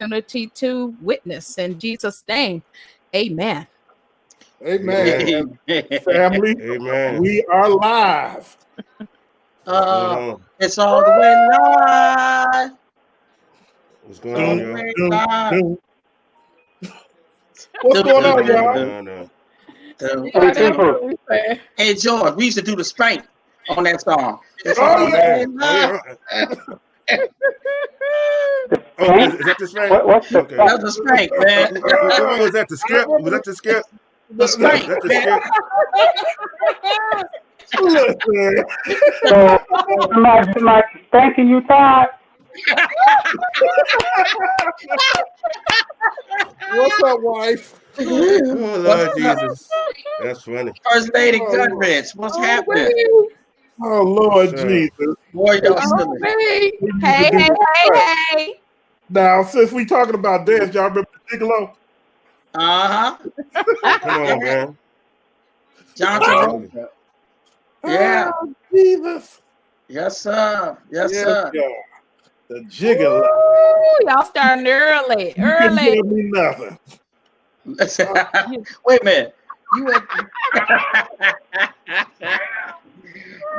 opportunity to witness in Jesus' name. Amen. Amen. Amen. Family, Amen. we are live. What's going on? It's all the way live. What's going All on, the y'all? way Doom, live. doom. What's going on, y'all? No. What else do we say? Hey, George, we used to do the spank on that song. It's Oh, all the yeah. way live. Oh, is that the spank? What's the Okay. That's the spank, man. What was that? The script? Was that the script? The Was spank, that the man. script? Listen. So somebody thanking you, Todd? What's up, wife? Oh, Lord Jesus. That's funny. First Lady Oh, Goodrich, what's Oh, happening? wait. Oh, Lord Sir. Jesus. Boy, y'all Oh, silly. wait. We need to Hey, do hey, that. hey, hey. Now, since we talking about dance, y'all remember Gigolo? Uh-huh. Come on, man. John Absolutely. Travolta. Yeah. Oh, Jesus. Yes, sir. Yes, Yes, sir. God. The Gigolo. Ooh, y'all starting early. You can Early. tell me nothing. Wait a minute. You went.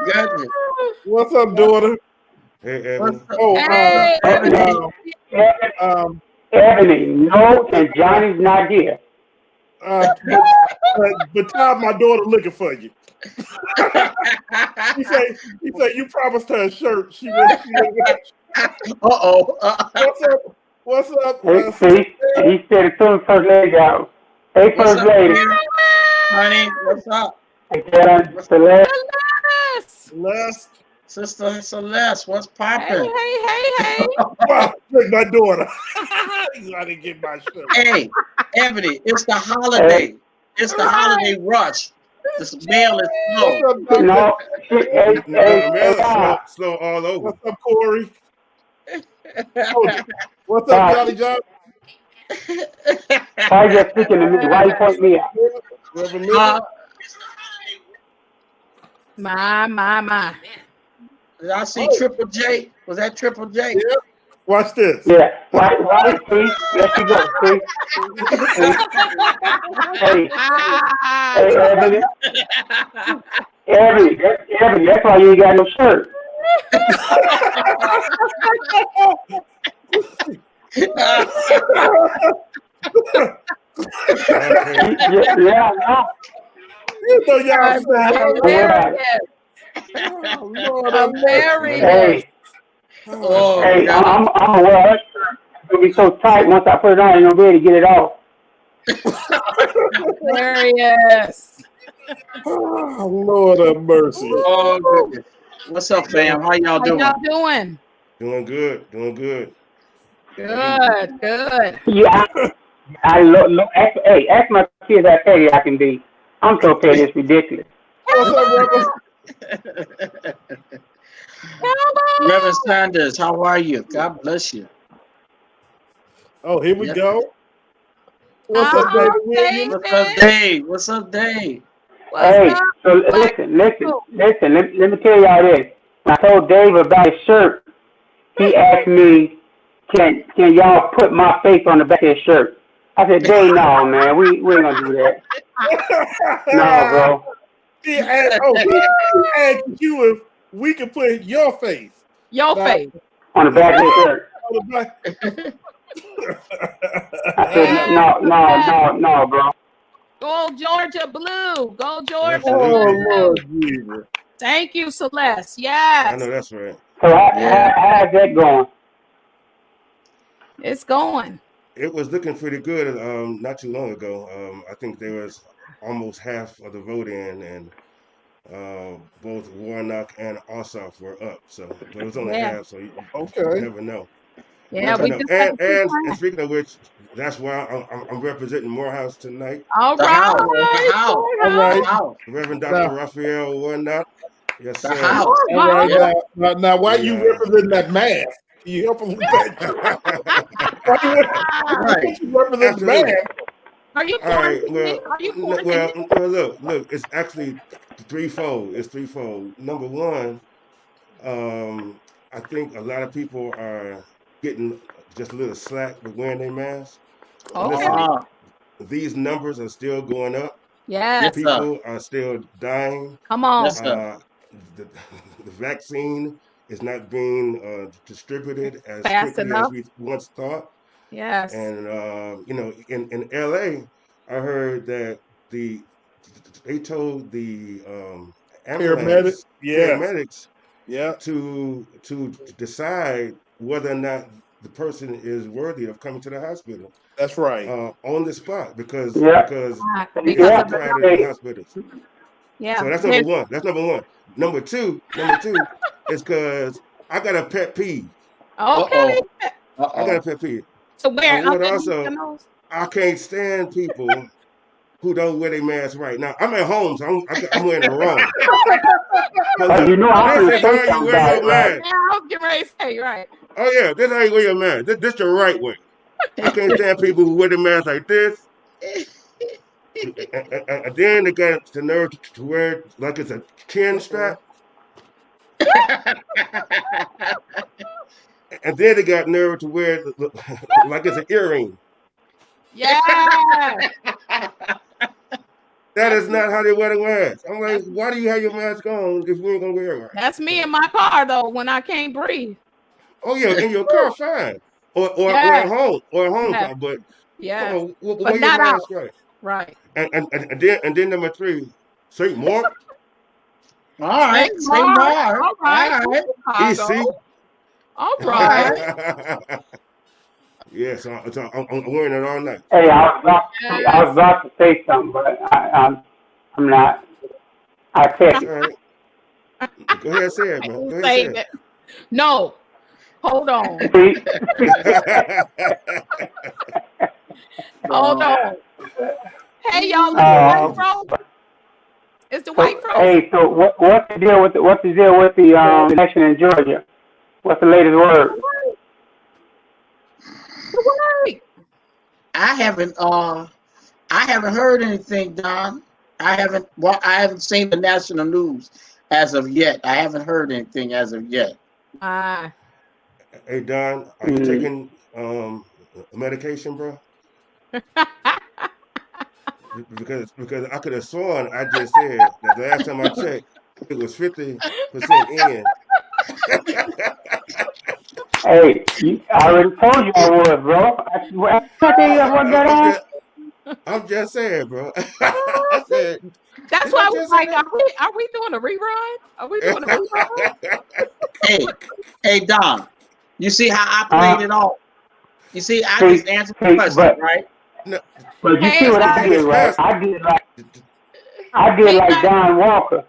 Goodness. What's up, daughter? Hey, What's Evan. up? Oh, Hey, Ebony, no, and Johnny's not here. but Tom, my daughter looking for you. He say you promised her a shirt. She went. Uh-oh. What's up? What's up? See, he said it to the first lady out. Hey, What's first up, lady. dear? Honey, what's up? Hey, Celeste. Celeste. Les, Sister Celeste, what's Hey, popping? hey. wow, take my daughter. I didn't get my shirt. Hey, Ebony, it's the holiday. It's the holiday rush. This mail is slow. What's up, Doctor? No, Man, slow all over. What's up, Corey? What's up, Johnny John? why you just speaking to me? Why you point me out? Reverend Miller? My. Did I see Triple J? Was that Triple J? Yeah. Watch this. Yeah, why, see, there she goes, see? Hey, Ebony, that's why you ain't got no shirt. Yeah, no. You know y'all Hilarious. Hilarious. Oh, Hey, God. I'm aware that shirt will be so tight once I put it on, you're ready to get it off. Hilarious. Oh, Lord have mercy. Oh, goodness. What's up, fam? How y'all How doing? y'all doing? Doing good. Good. Yeah, I look ask my kids how petty I can be. I'm so petty, it's ridiculous. What's up, Reverend? Reverend Sanders, how are you? God bless you. Oh, here we Yeah. go. What's up, David Williams? What's up, Dave? What's up, Dave? Hey, so listen, let me tell y'all this. When I told Dave about his shirt, he asked me, can y'all put my face on the back of his shirt? I said, Dave, no, man, we ain't gonna do that. No, bro. He asked you if we could put your face. Face. On the back of his shirt. On the back. I said, no, bro. Go Georgia Blue. Go Georgia Oh, Blue. Lord Jesus. Thank you, Celeste. Yes. I know that's right. So how's that going? It's going. It was looking pretty good not too long ago. I think there was almost half of the vote in, and both Warnock and Ossoff were up. So, but it was only half, so you never know. Yeah, we just and speaking of which, that's why I'm representing Morehouse tonight. All right. Reverend Dr. Raphael Warnock. Yes, sir. All right. Now, why you representing that mask? You help him with that? Why you represent the mask? Are you quarantining? Well, look, it's actually threefold. It's threefold. Number one, I think a lot of people are getting just a little slack with wearing their mask. Okay. Listen, these numbers are still going up. Yes. People are still dying. Come on. Yes, sir. The vaccine is not being distributed as Fast quickly enough. as we once thought. Yes. And you know, in LA, I heard that they told the ambulance paramedics to decide whether or not the person is worthy of coming to the hospital. That's right. On the spot because because of the hospitals. yeah. So that's number one. That's number one. Number two is because I got a pet peeve. Okay. I got a pet peeve. So where I can't stand people who don't wear their mask right. Now I'm at home, so I'm wearing it wrong. You know, this is how you wear your mask. Yeah, I was getting ready to say, right. Oh yeah, this is how you wear your mask. This the right way. I can't stand people who wear their mask like this. And then they got the nerve to wear it like it's a chin strap. And then they got nerve to wear it like it's an earring. Yeah. That is not how they wear the mask. I'm like, why do you have your mask on if we ain't gonna wear it right? That's me in my car though when I can't breathe. Oh yeah, in your car, fine. Or at home. But wear not your mask out. right. Right. And then number three, St. Mark. All right, St. Mark. All right. EC. All right. Yes, I'm wearing it all night. Hey, I was about to say something, but I'm not. I text. All right. Go ahead, say it, man. Go ahead, Say say it. No. Hold on. Hold on. Hey, y'all, white fro. It's the white fro. Hey, so what's the deal with the election in Georgia? What's the latest word? I haven't heard anything, Don. I haven't seen the national news as of yet. I haven't heard anything as of yet. Hey Don, are you taking medication, bro? because I could have sworn I just said that the last time I checked, it was 50% in. Hey, I already told you I was, bro. I'm just saying, bro. I said, that's why I was like, are we doing a rerun? Are we doing a rerun? Hey, Don. You see how I played it off? You see, I just answered the question, right? No, but you see what I did, right? I did like Don Walker.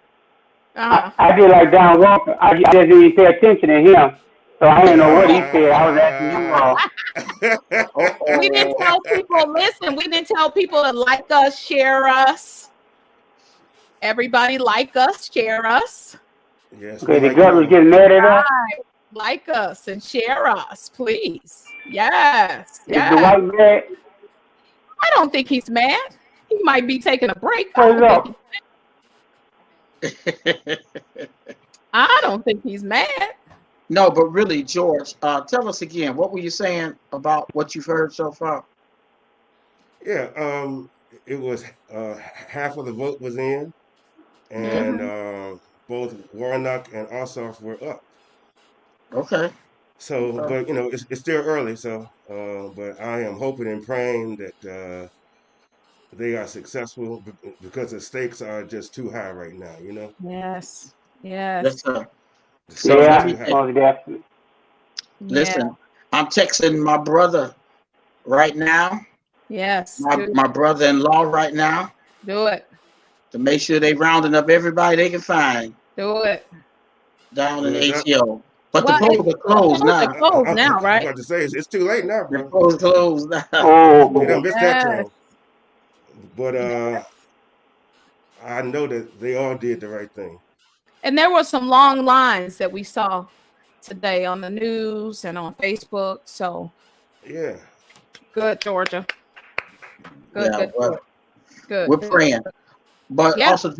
I did like Don Walker. I just didn't pay attention to him. So I didn't know what he said. I was asking you all. We didn't tell people, listen, we didn't tell people to like us, share us. Everybody like us, share us. Yes. Okay, the government's getting mad at us. Like us and share us, please. Yes. Is the white mad? I don't think he's mad. He might be taking a break. I don't think he's mad. No, but really, George, tell us again, what were you saying about what you've heard so far? Yeah, it was half of the vote was in, and both Warnock and Ossoff were up. Okay. So, but you know, it's still early. So, but I am hoping and praying that they are successful because the stakes are just too high right now. You know. Yes. Yes. Definitely. Listen, I'm texting my brother right now. Yes. My brother-in-law right now. Do it. To make sure they rounding up everybody they can find. Do it. Down in ATO. But the polls are closed now. They're closed now, right? I was about to say it's too late now, bro. The polls closed now. Oh, you done missed that time. But I know that they all did the right thing. And there were some long lines that we saw today on the news and on Facebook. So yeah, good, Georgia. Good. We're praying. But also,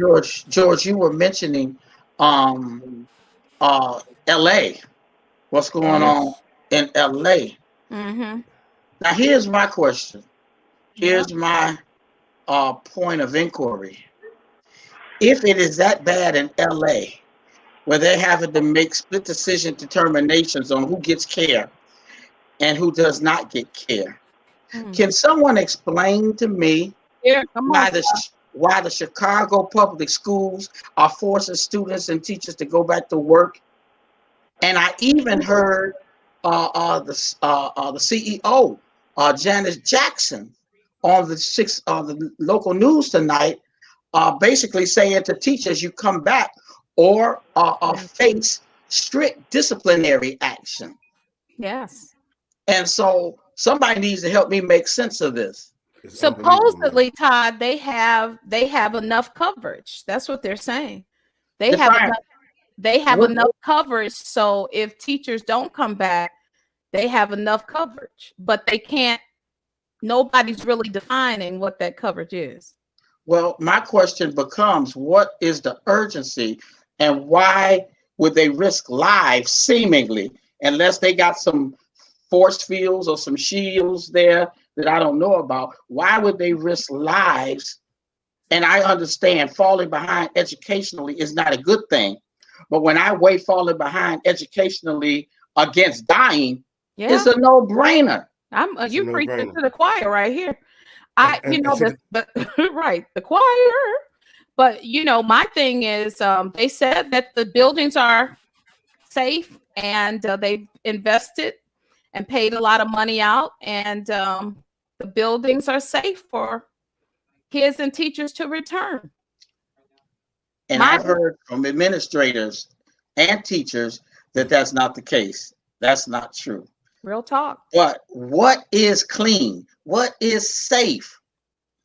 George, you were mentioning LA. What's going on in LA? Mm-hmm. Now, here's my question. Here's my point of inquiry. If it is that bad in LA, where they're having to make split decision determinations on who gets care and who does not get care, can someone explain to me why the Chicago public schools are forcing students and teachers to go back to work? And I even heard the CEO, Janice Jackson, on the local news tonight, basically saying to teachers, you come back or face strict disciplinary action. Yes. And so somebody needs to help me make sense of this. Supposedly, Todd, they have enough coverage. That's what they're saying. They have enough coverage. So if teachers don't come back, they have enough coverage, but they can't. Nobody's really defining what that coverage is. Well, my question becomes, what is the urgency and why would they risk lives seemingly, unless they got some force fields or some shields there that I don't know about? Why would they risk lives? And I understand falling behind educationally is not a good thing. But when I weigh falling behind educationally against dying, it's a no-brainer. You preaching to the choir right here. The choir. But my thing is, they said that the buildings are safe and they've invested and paid a lot of money out, and the buildings are safe for kids and teachers to return. And I've heard from administrators and teachers that that's not the case. That's not true. Real talk. But what is clean? What is safe?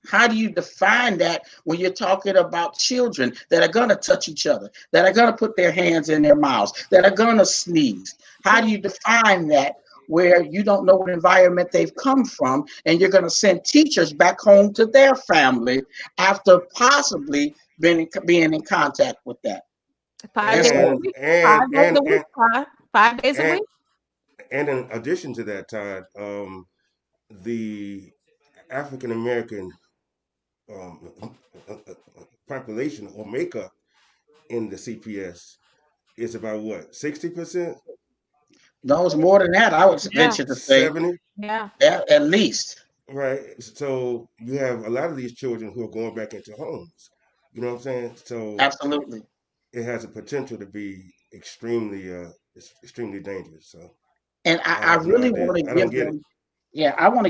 How do you define that when you're talking about children that are going to touch each other, that are going to put their hands in their mouths, that are going to sneeze? How do you define that where you don't know what environment they've come from, and you're going to send teachers back home to their family after possibly being in contact with that? 5 days a week. 5 days a week. 5 days a week. And in addition to that, Todd, the African American population or makeup in the CPS is about what, 60%? No, it's more than that. I would venture to say 70. Yeah, at least. Right. So you have a lot of these children who are going back into homes. You know what I'm saying? So absolutely, it has a potential to be extremely dangerous. So. And I really want to give them, I want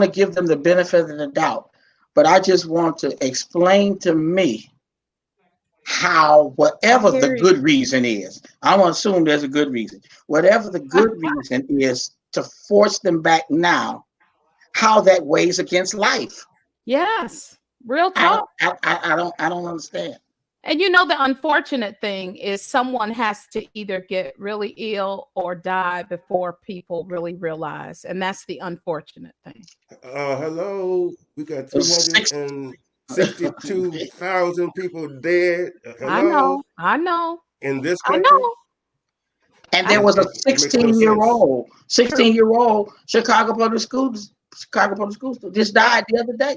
to give them the benefit of the doubt, but I just want to explain to me how, whatever the good reason is, I want to assume there's a good reason, whatever the good reason is to force them back now, how that weighs against life. Yes, real talk. I don't understand. And the unfortunate thing is someone has to either get really ill or die before people really realize. And that's the unfortunate thing. Hello. We got 362,000 people dead. Hello? I know. In this country? I know. And there was a 16-year-old Chicago Public Schools just died the other day.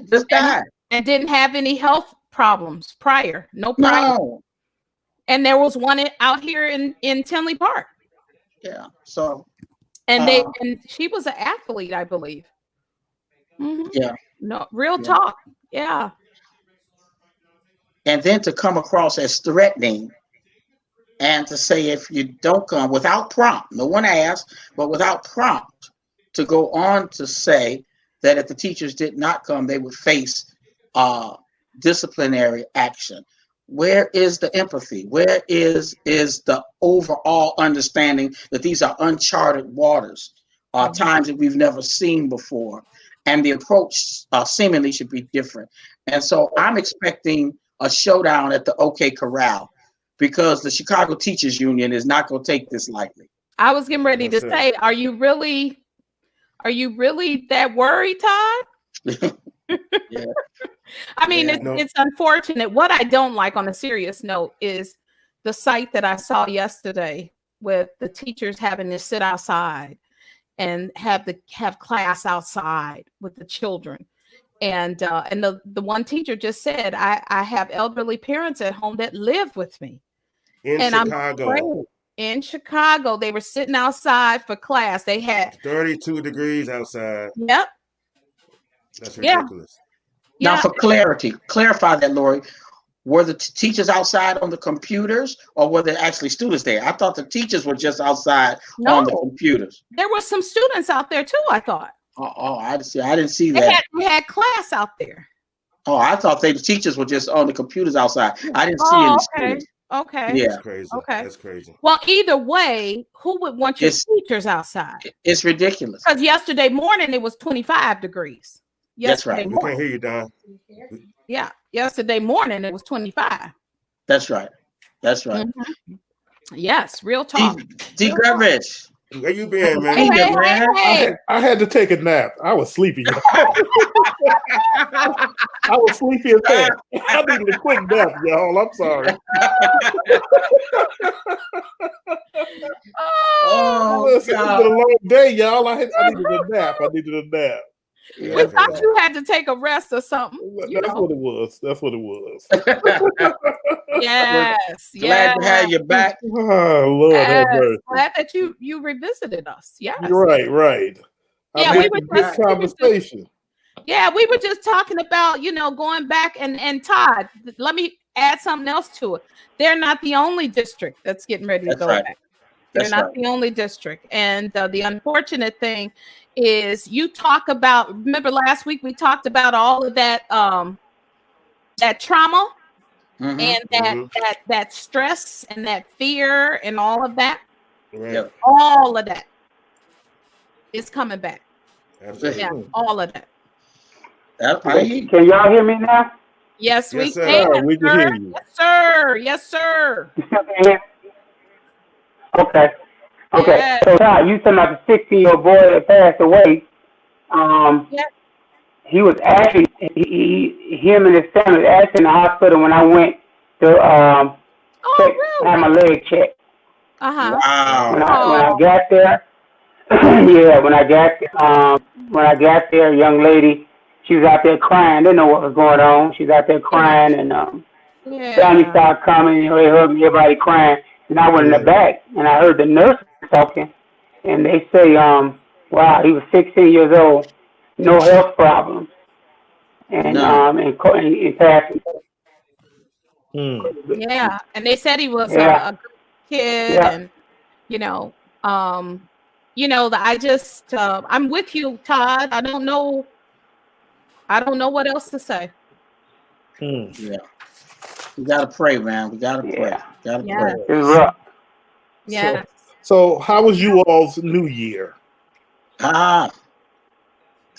And didn't have any health problems prior. No prior. No. And there was one out here in Tinley Park. Yeah. So and she was an athlete, I believe. Mm-hmm. Yeah. No, real talk. Yeah. And then to come across as threatening and to say, if you don't come without prompt, no one asked, but without prompt, to go on to say that if the teachers did not come, they would face disciplinary action. Where is the empathy? Where is the overall understanding that these are uncharted waters, times that we've never seen before, and the approach seemingly should be different? And so I'm expecting a showdown at the OK Corral, because the Chicago Teachers Union is not going to take this lightly. I was getting ready to say, are you really that worried, Todd? Yeah. I mean, it's unfortunate. What I don't like, on a serious note, is the sight that I saw yesterday with the teachers having to sit outside and have class outside with the children. And the one teacher just said, I have elderly parents at home that live with me. In Chicago. In Chicago, they were sitting outside for class. They had 32 degrees outside. Yep. That's ridiculous. Now, Yeah. for clarify that, Lori. Were the teachers outside on the computers, or were there actually students there? I thought the teachers were just outside on the computers. There were some students out there too, I thought. Oh, I didn't see that. They had class out there. Oh, I thought the teachers were just on the computers outside. I didn't see any students. Okay. Yeah. That's crazy. Okay. That's crazy. Well, either way, who would want your teachers outside? It's ridiculous. Because yesterday morning it was 25 degrees. That's right. We can't hear you, Don. Yeah. Yesterday morning it was 25. That's right. That's right. Mm-hmm. Yes, real talk. D. Gravich. Where you been, man? Hey. I had to take a nap. I was sleepy. I was sleepy as heck. I needed a quick nap, y'all. I'm sorry. Oh, It's been a long day, y'all. I needed a nap. Yeah, We thought you had to take a rest or something. That's what it was. That's what it was. Yes. Glad to have you back. Oh, Lord have mercy. Glad that you revisited us. Yes. You're right. Yeah, I we had were a good just- conversation. Yeah, we were just talking about, going back and Todd, let me add something else to it. They're not the only district that's getting ready to That's go right. back. They're not the only district. And the unfortunate thing is remember last week we talked about all of that that trauma and that stress and that fear and all of that. Right. All of that is coming back. Absolutely. Yeah, all of that. Can y'all hear me now? Yes, we sir. can. We can sir. hear you. Yes, sir. Yes, sir. Okay. Yes. So Todd, you talking about the 16-year-old boy that passed away? Yes. He was actually him and his family was actually in the hospital when I went to have my leg checked. Uh-huh. Wow. When I got there, when I got there, a young lady, she was out there crying. Didn't know what was going on. She was out there crying, and family started coming. They hugged me, everybody crying, and I went in the back, and I heard the nurse talking, and they say, wow, he was 16 years old, no health problems, and passing. Yeah, and they said he was a good kid, and I'm with you, Todd. I don't know what else to say. Yeah. We gotta pray, man. We gotta pray. Pray. It's rough. Yeah. So how was you all's New Year?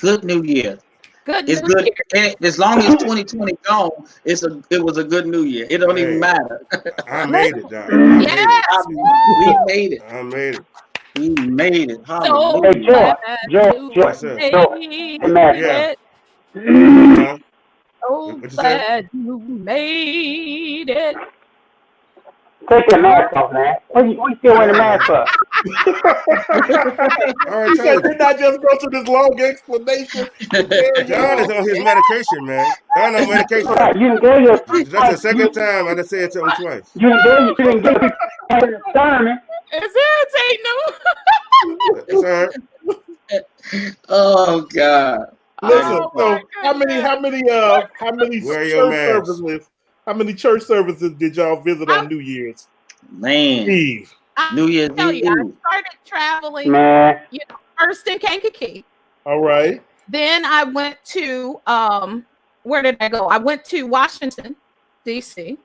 Good New Year. It's good. Year. As long as 2020 gone, it was a good New Year. It don't even matter. I made it, Don. Yes. We made it. I made it. We made it. So Hey, Joe, Yes, sir. yeah. Huh? Oh, What'd you glad you made it. take your mask off, man. What you still wearing the mask for? All right, He said, Tyler. didn't I just go through this long explanation? John is on his medication, man. Don on medication. Right, you didn't get your That's the second time I done said to him twice. You didn't get your sermon. It's irritating them. It's all right. Oh God. Listen, Oh, so my how many Wear your church mask. services? How many church services did y'all visit on New Year's Man. Eve? New Year's tell you, I Eve. started traveling Man, first in Kankakee. All right. Then I went to where did I go? I went to Washington, D.C.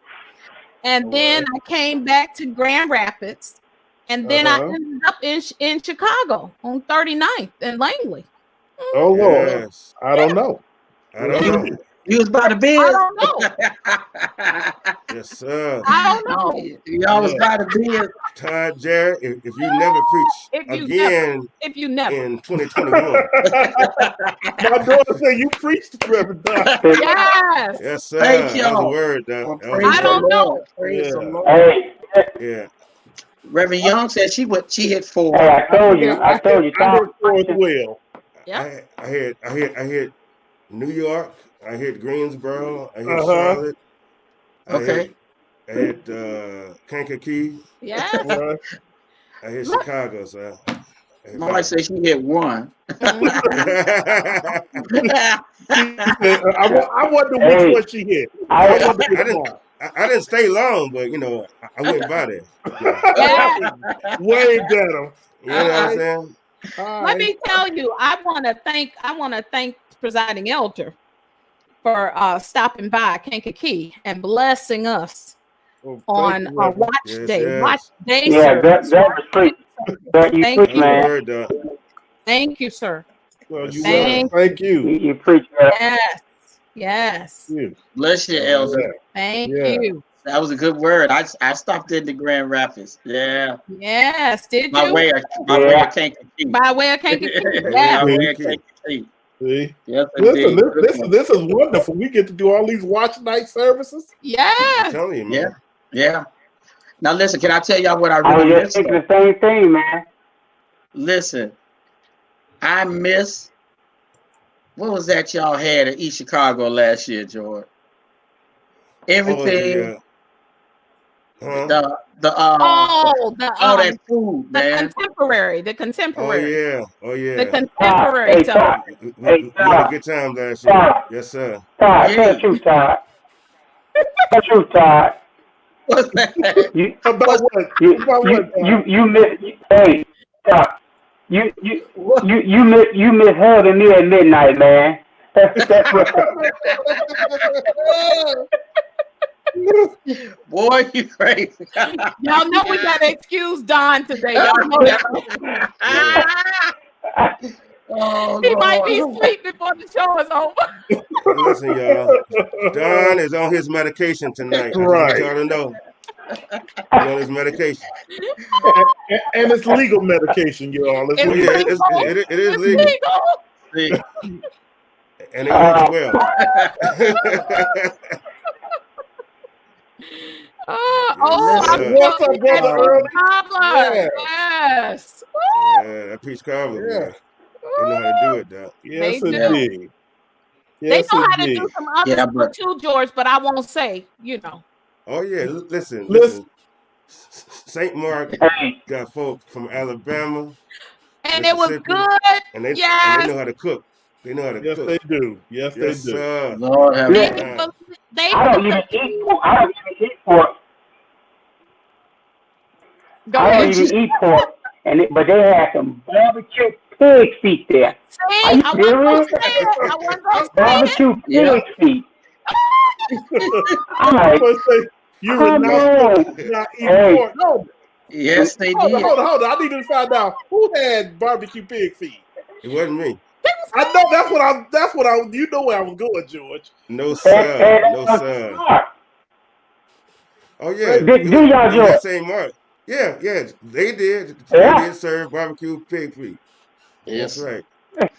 And then I came back to Grand Rapids. And then I ended up in Chicago on 39th and Langley. Oh Lord, Yes. I don't know. I don't know. You was by the bed. I don't know. Yes, sir. I don't know. Y'all was by the bed. Todd Jarrett, if you never preach again If you never. in 2021. My daughter said you preached, Reverend Don. Yes. Yes, sir. Thank That was y'all. a word, Don. Well, That was praise I a don't word. know. Praise the Yeah. Lord. hey, Yeah. Reverend Young said she hit 4. Hey, I told you. I did Tom. 4 as well. Yeah. I hit New York. I hit Greensboro. I hit Uh-huh. Charlotte. Okay. I hit Kankakee. Yeah. Right. I hit Chicago, so. Mama said she hit 1. I wonder which one she hit. I wonder which one. I didn't stay long, but I went by there. Yeah. Way better. You know what I'm saying? Let me tell you, I want to thank presiding elder for stopping by Kankakee and blessing us on Watch Day. Yes. Watch Day, Yeah, service. that was free. Thank you, man. Thank you, sir. Well, Thank you. You preach that. Yes. Bless you, Elder. Thank you. That was a good word. I stopped into Grand Rapids. Yeah. Yes. Did My you? way of Kankakee. By way of Kankakee. My Yeah. way of Kankakee. See? Yes, Listen, indeed. this is wonderful. We get to do all these watch night services. I'm Yes. telling you, man. Yeah. Now listen, can I tell y'all what I I was really just missed? thinking the same thing, man. Listen, I miss what was that y'all had at East Chicago last year, George? Everything. The that food, the man. contemporary. Oh yeah. The contemporary. Hey, Todd. We had a good time last year. Yes, sir. Todd, tell the truth, Todd. Tell the truth, Todd. What's that? You About what? hey, Todd. You misheard me at midnight, man. That's what. Boy, you crazy. Y'all know we gotta excuse Don today. Y'all know that. Oh, He might Lord. be asleep before the show is over. Listen, y'all. Don is on his medication tonight. Right. Y'all to know. He's on his medication. And it's legal medication, y'all. It's Oh, yeah, it is legal. See, And it works well. What's up, brother Earl? Yeah. Yes. Yeah, that peach cobbler. Yeah. They know how to do it, though. Yes, They do. indeed. They Yes, know how to indeed. do some other stuff too, George, but I won't say, Oh, yeah. Listen. St. Mark got folks from Alabama. And it was good. And they know how to cook. They know how to cook. Yes, they do. Yes, they do. Sir. Lord have mercy. I don't even eat pork. I don't even eat pork. But they had some barbecue pig feet there. See, Are you serious? Barbecue pig feet. I'm like, you would not eat pork. No. Yes, they Hold did. on. I need to find out who had barbecue pig feet. It wasn't me. I know that's what I you know where I was going, George. No, sir. No, sir. Oh, yeah. Do y'all do it? St. Mark. Yeah, they did. Yeah. They did serve barbecue pig feet. Yes. That's right.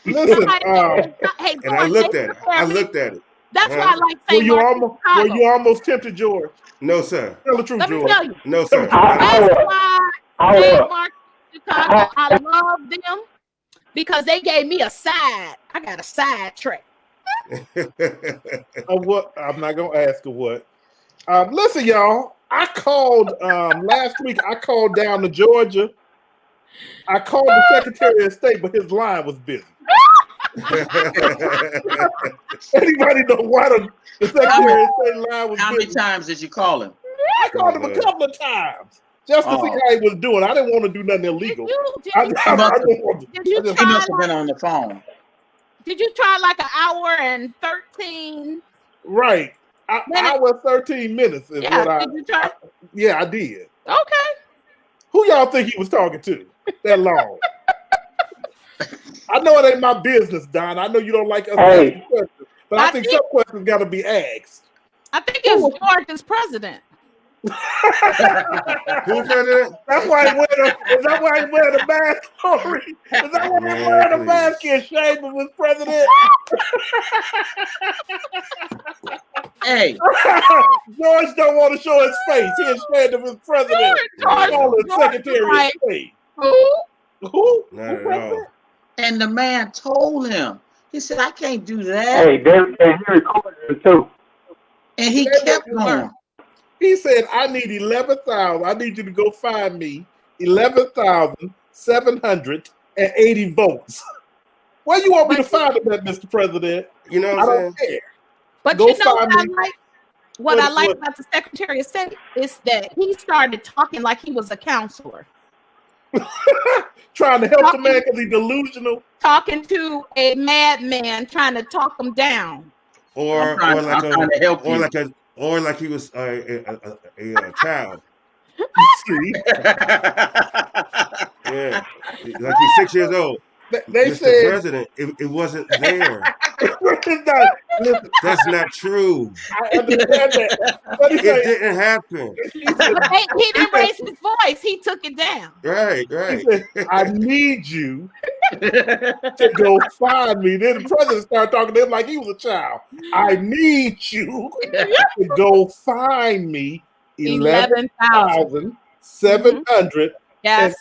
Listen, and I looked at it. That's why I like saying were you almost tempted, George? No, sir. Tell the truth, Let me George. tell you. No, sir. That's why St. Mark, Chicago, I love them because they gave me a side. I got a side track. What? I'm not gonna ask her what. Listen, y'all. I called last week. I called down to Georgia. I called the Secretary of State, but his line was busy. Anybody know why the Secretary of State line was busy? How many times did you call him? I called him a couple of times just to see how he was doing. I didn't want to do nothing illegal. He must have been on the phone. Did you try like an hour and 13? Right. Hour 13 minutes is what I. Did you try? Yeah, I did. Okay. Who y'all think he was talking to that long? I know it ain't my business, Don. I know you don't like us asking questions, but I think some questions got to be asked. I think it's Georgia's president. Who president? That's why he wear the mask, Corey. Is that why he's wearing the mask in shame of his president? Hey, George don't want to show his face. He ain't scared of his president. George, Call his Secretary right. of State. Who? Who? Not Who at was all. that? and the man told him. He said, "I can't do that," Hey, he recorded it too. and he kept going. He said, I need 11,000. I need you to go find me 11,780 votes. Where you want me to find them at, Mr. President? You know I what I'm don't saying? care. But Go you know what find me. what I like What? about the Secretary of State is that he started talking like he was a counselor. Trying to help the man because he's delusional. Talking to a madman, trying to talk him down. Or I'm trying to help you. like he was a child. See? Yeah, like he's 6 years old. They Mr. said President, it wasn't there. listen, That's not true. I understand that. But he It said, didn't happen. he said, But he didn't raise his voice. He took it down. Right. he said, I need you to go find me. Then the president started talking to him like he was a child. I need you to go find me 11,000. 11,780 Yes.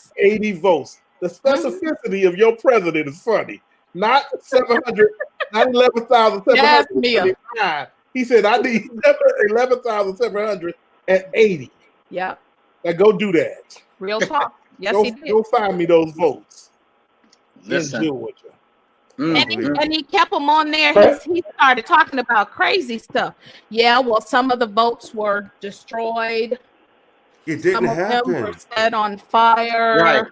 votes. The specificity of your president is funny. Not 700, not 11,779. He said, I need 11,780. Yep. Now go do that. Real talk. Yes, Go, he did. go find me those votes. Listen. In Georgia. And he kept them on there. He started talking about crazy stuff. Yeah, well, some of the votes were destroyed. It didn't Some of them happen. were set on fire. Right.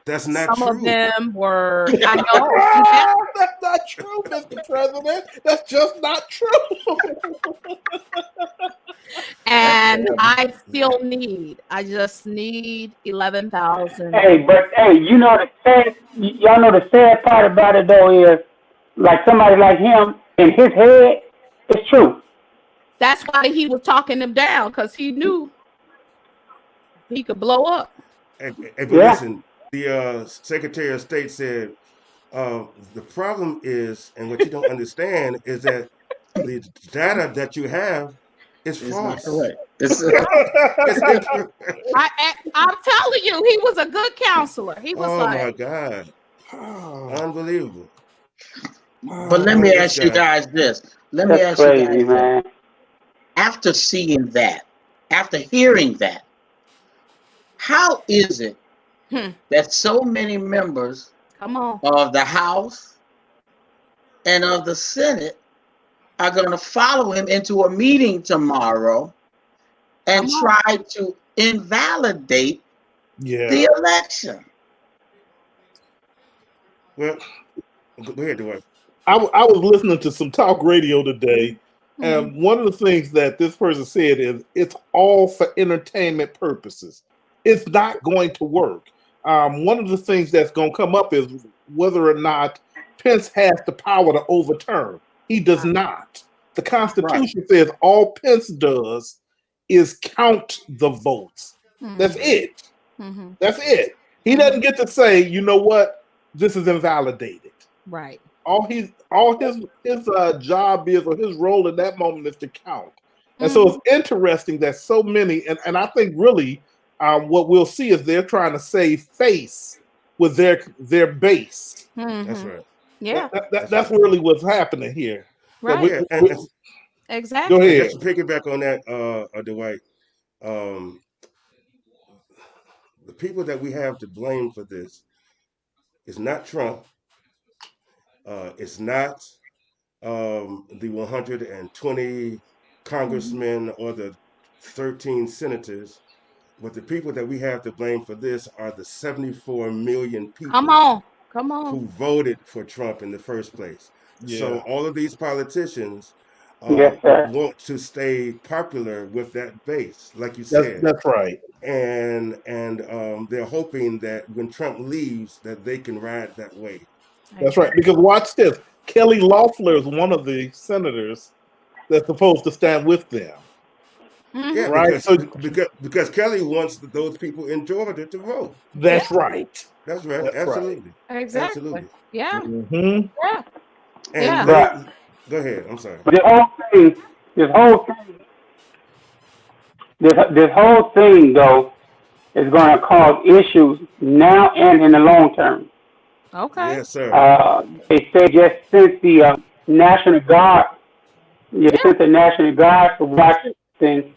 That's not Some true. of them were. I know. That's not true, Mr. President. That's just not true. And I just need 11,000. Hey, but hey, you know y'all know the sad part about it though is, like somebody like him in his head, it's true. That's why he was talking him down, because he knew he could blow up. But listen, the Secretary of State said the problem is, and what you don't understand is that the data that you have is It's false. not correct. It's I'm telling you, he was a good counselor. He was my God, unbelievable. But let me ask you guys this. That's crazy, man. After seeing that, after hearing that, how is it that so many members of the House and of the Senate are going to follow him into a meeting tomorrow and try to invalidate the election? Well, go ahead, Dwight. I was listening to some talk radio today, and one of the things that this person said is it's all for entertainment purposes. It's not going to work. One of the things that's going to come up is whether or not Pence has the power to overturn. He does not. The Constitution says all Pence does is count the votes. That's it. That's it. He doesn't get to say, you know what, this is invalidated. Right. All his job is, or his role in that moment, is to count. And so it's interesting that so many, and I think really what we'll see is they're trying to save face with their base. That's right. Yeah. That's really what's happening here. Right. Exactly. Go ahead. Just to piggyback on that, Dwight, the people that we have to blame for this is not Trump. It's not the 120 congressmen or the 13 senators. But the people that we have to blame for this are the 74 million people Come on. who voted for Trump in the first place. Yeah. So all of these politicians want to stay popular with that base, like you said. That's right. And they're hoping that when Trump leaves, that they can ride that way. That's right. Because watch this. Kelly Loeffler is one of the senators that's supposed to stand with them. Yeah, right. Because Kelly wants those people in Georgia to vote. That's right. That's right. That's Absolutely. Right. Exactly. Absolutely. Yeah. Mm-hmm. Yeah. And Yeah. go ahead. I'm sorry. But the only thing this whole thing, this whole thing though is going to cause issues now and in the long term. Okay. Yes, sir. They say just since the National Guard, since the National Guard for Washington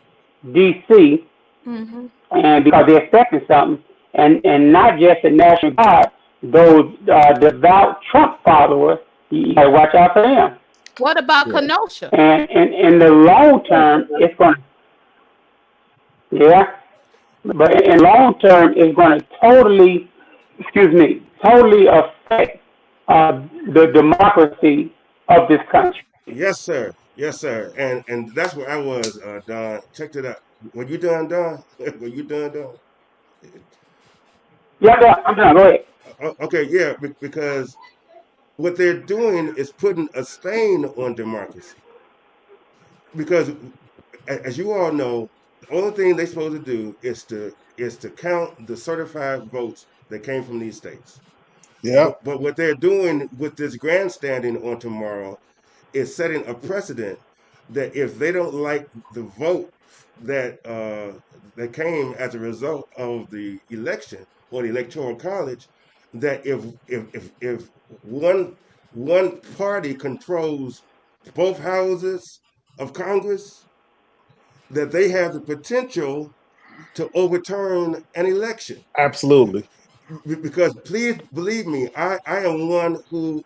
D.C. Mm-hmm. and because they're expecting something, and not just the National Guard, those devout Trump followers, you gotta watch out for them. What about Kenosha? And in the long term, it's going to, but in long term, it's going to totally affect the democracy of this country. Yes, sir. Yes, sir. And that's where I was, Don. Check it out. Were you done, Don? Were you done, Don? Yeah, I'm done. Go ahead. Okay, yeah, because what they're doing is putting a stain on democracy. Because, as you all know, the only thing they're supposed to do is to count the certified votes that came from these states. Yeah. But what they're doing with this grandstanding on tomorrow is setting a precedent that if they don't like the vote that that came as a result of the election or the electoral college, that if one party controls both houses of Congress, that they have the potential to overturn an election. Absolutely. Because please believe me, I am one who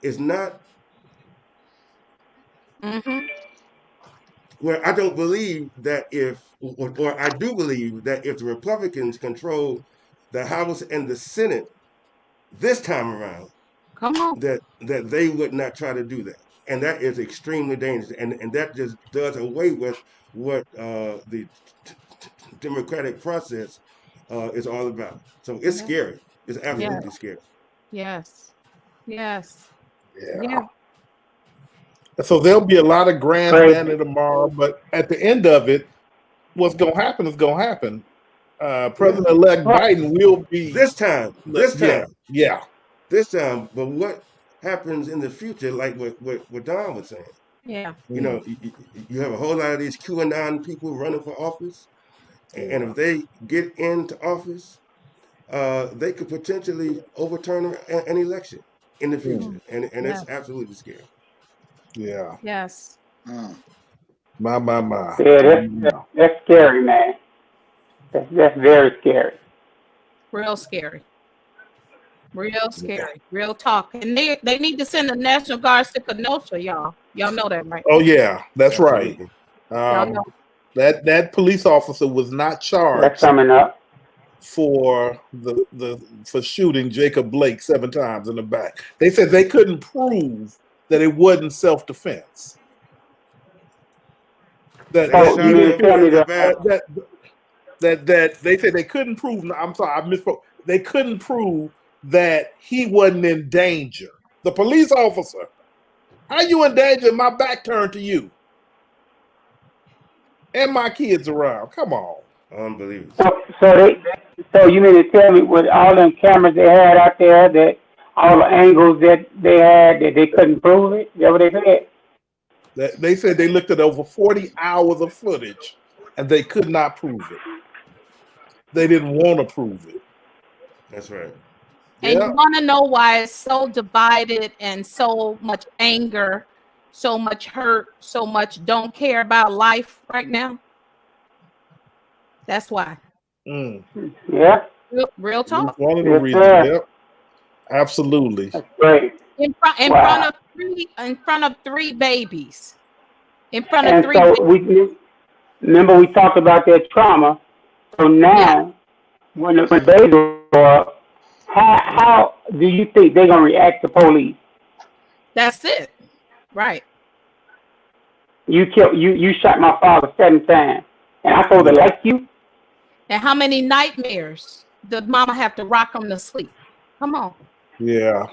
is not where I don't believe that or I do believe that if the Republicans control the House and the Senate this time around, come on, that they would not try to do that. And that is extremely dangerous. And that just does away with what the democratic process is all about. So it's scary. It's absolutely scary. Yes. Yes. Yeah. So there'll be a lot of grandstanding tomorrow, but at the end of it, what's going to happen is going to happen. President-elect Biden will be this time. Yeah. This time. But what happens in the future, like what Don was saying? Yeah. You know, you have a whole lot of these QAnon people running for office, and if they get into office, they could potentially overturn an election in the future, and it's absolutely scary. Yeah. Yes. My. Yeah, that's scary, man. That's very scary. Real scary. Real scary. Real talk. And they need to send the National Guards to Kenosha, y'all. Y'all know that, right? Oh yeah, that's Absolutely. right. That police officer was not charged. That's coming up. For for shooting Jacob Blake 7 times in the back. They said they couldn't prove that it wasn't self-defense. That they said they couldn't prove. I'm sorry, I misspoke. They couldn't prove that he wasn't in danger. The police officer, how you in danger? My back turned to you, and my kids around. Come on, unbelievable. So you mean to tell me with all them cameras they had out there, that all the angles that they had, that they couldn't prove it? Is that what they said? They said they looked at over 40 hours of footage and they could not prove it. They didn't want to prove it. That's right. And you want to know why it's so divided and so much anger, so much hurt, so much don't care about life right now? That's why. Yeah. Real talk. One of the reasons. Yep. Absolutely. That's great. In front of three babies. In front of three babies. Remember we talked about that trauma. So now, when the baby grow up, how do you think they're gonna react to police? That's it. Right. You shot my father 7 times, and I supposed to like you? And how many nightmares did mama have to rock them to sleep? Come on. Yeah.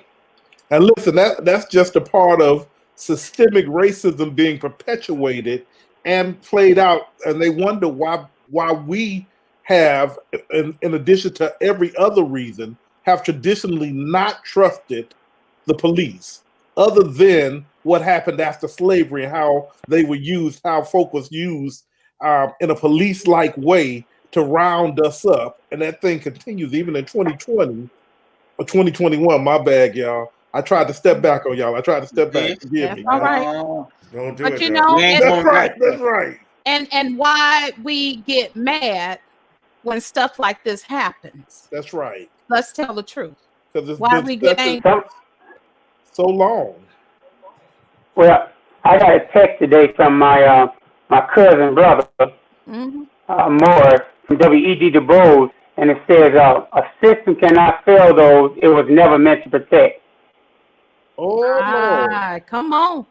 And listen, that's just a part of systemic racism being perpetuated and played out. And they wonder why we have, in addition to every other reason, have traditionally not trusted the police, other than what happened after slavery and how they were used, how folk was used in a police-like way to round us up. And that thing continues even in 2020 or 2021. My bad, y'all. I tried to step back on y'all. Forgive me. All right. Don't do But it. you know, That's right. That's right. And why we get mad when stuff like this happens. That's right. Let's tell the truth. Because it's Why been we get angry. so long. Well, I got a text today from my cousin brother, Morris, from W.E.D. Du Bois, and it says, a system cannot fail those it was never meant to protect. Oh, Lord. Come on.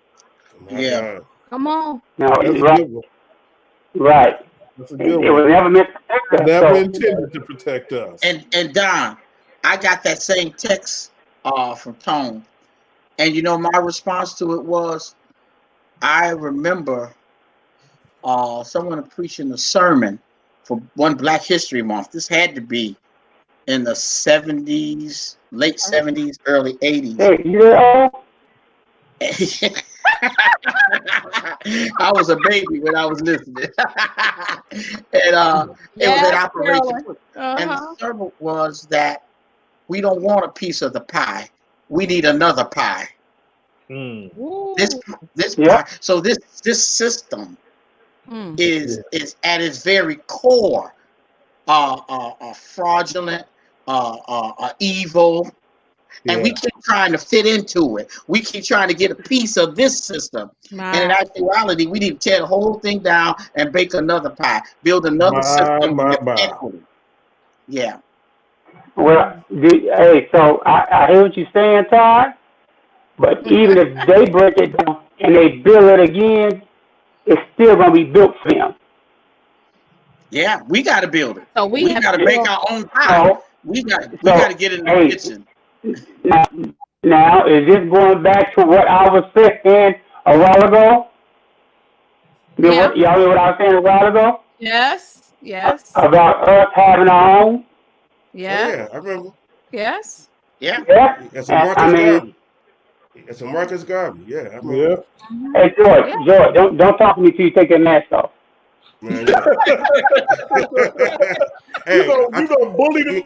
Yeah. Come on. No, That's right. a good one. Right. That's a good It one. was never meant to protect us. Never intended to protect us. And Don, I got that same text from Tone. And you know, my response to it was, I remember someone preaching a sermon for one Black History Month. This had to be in the 70s, late 70s, early 80s. Hey, you there? I was a baby when I was listening. And it was an operation. And the sermon was that we don't want a piece of the pie. We need another pie. This pie. So this system is at its very core fraudulent, evil. And we keep trying to fit into it. We keep trying to get a piece of this system. And in actuality, we need to tear the whole thing down and bake another pie, build another system with equity. Yeah. Well, so I hear what you're saying, Todd. But even if they break it down and they build it again, it's still going to be built for them. Yeah, we got to build it. So we got to make our own pie. We got to get in the kitchen. Now, is this going back to what I was saying a while ago? Y'all hear what I was saying a while ago? Yes. About us having our own? Yeah, I remember. Yes. Yeah. That's a Marcus Garvey. It's a Marcus Garvey. Yeah, I remember. Hey, George, don't talk to me till you take your mask off. Man, yeah. Hey, you gonna bully the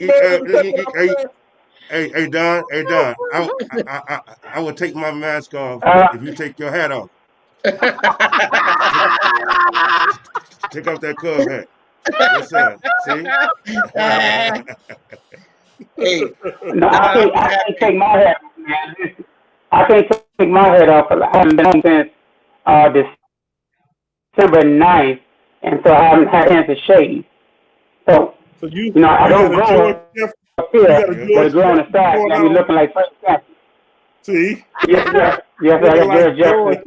Hey, Don. I will take my mask off if you take your hat off. Take off that Cub hat. What's that? See? Hey, no, I can't take my hat off, man. I can't take my head off. I haven't been home since December 9th, and so I haven't had a chance to shave. So I don't go up here, but go on the side. Got me looking like Frank Capra. See? Yes, I got George Jefferson.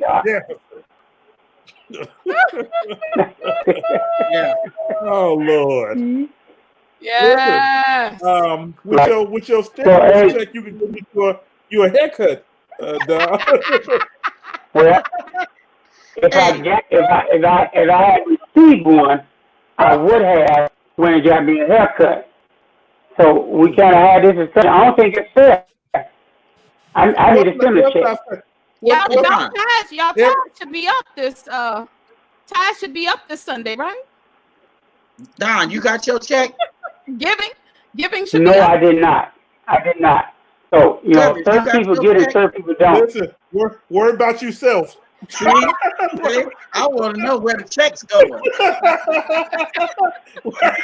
Yeah. Oh Lord. Yes. With your stimulus check, you can get you a haircut, Don. Well, if I had received one, I would have when it got me a haircut. So we kind of had this. I don't think it's fair. I need a stimulus check. Y'all ties should be up this. Ties should be up this Sunday, right? Don, you got your check? Giving should be up. No, I did not. So, certain people get it, certain people don't. Listen, worry about yourself. See? I want to know where the check's going.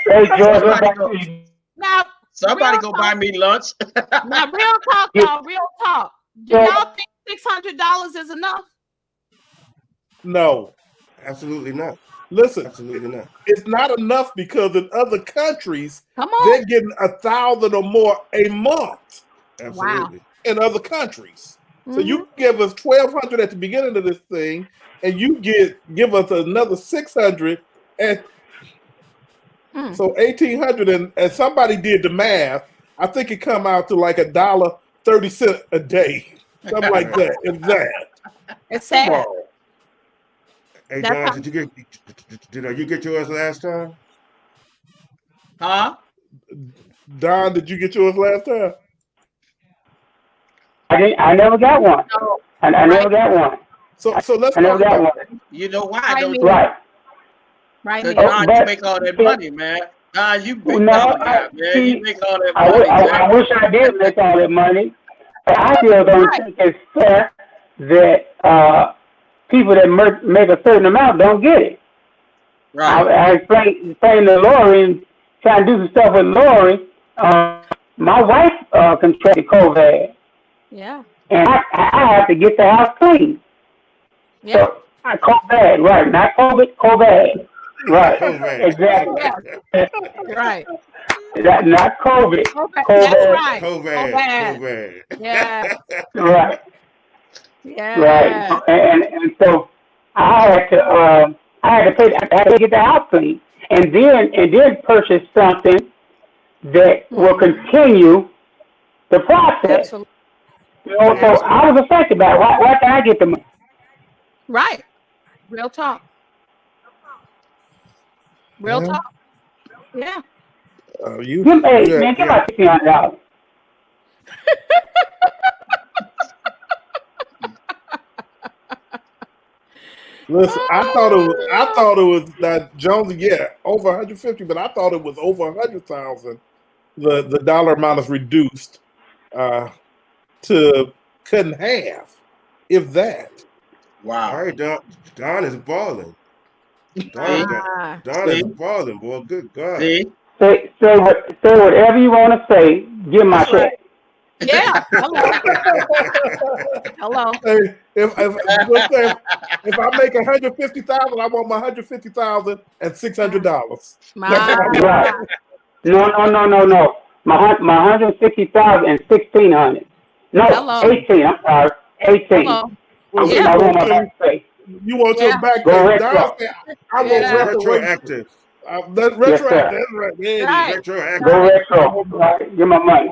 Hey, George, somebody go buy me lunch. Now, real talk, y'all. Real talk. Do y'all think $600 is enough? No, absolutely not. Listen, absolutely not. It's not enough because in other countries, they're getting 1,000 or more a month. Absolutely. Wow. In other countries. So you give us 1,200 at the beginning of this thing, and you give us another 600 at so 1,800, and somebody did the math. I think it come out to like $1.30 a day, something like that. It's sad. Hey, Don, did you get yours last time? Huh? Don, did you get yours last time? I never got one. I never got one. So let's I never talk got about. one. You know why? Right, Don't me. you? Right. Right, Because me. Don, you But make all that money, man. Don, you big no, dollar guy, man. You see, make all that money, I man. wish I did make all that money. But I still don't Right. think it's fair that people that make a certain amount don't get it. Right. I explained to Lori and trying to do some stuff with Lori. My wife contracted COVID, Yeah. and I have to get the house clean. Yeah. So I COVID, right? Not COVID, COVID, right? COVID. Exactly. Yeah. Right. That not COVID, Okay. That's COVID, right. COVID. Yeah. right? Right. Yeah. And so I had to get the house clean, and then purchase something that will continue the process. Absolutely. You know, so I was affected by it. Why can I get the money? Right. Real talk. Real Yeah. talk. Yeah. You Give yeah, man, give my $1,500. listen. I thought it was that Jones. Yeah, over 150, but I thought it was over 100,000. The dollar amount is reduced to cut in half, if that. All Wow. right, Don is balling. Ah. Don is balling, boy. Good God. See? Say whatever you want to say. Give my That's right. check. Yeah. Hello. Hey, if I make 150,000, I want my 150,000 and $600. Right. No. My 160,000 and 1,600. No, Hello. 18. I'm sorry, 18. Hello. Well, Yeah. I want my back pay. You want your back Go pay? retro. I want Yeah. retroactive. Retroactive. That's Yes, retroactive. sir. That's right. There it Right. is. Retroactive. Go retro. Right. Give my money.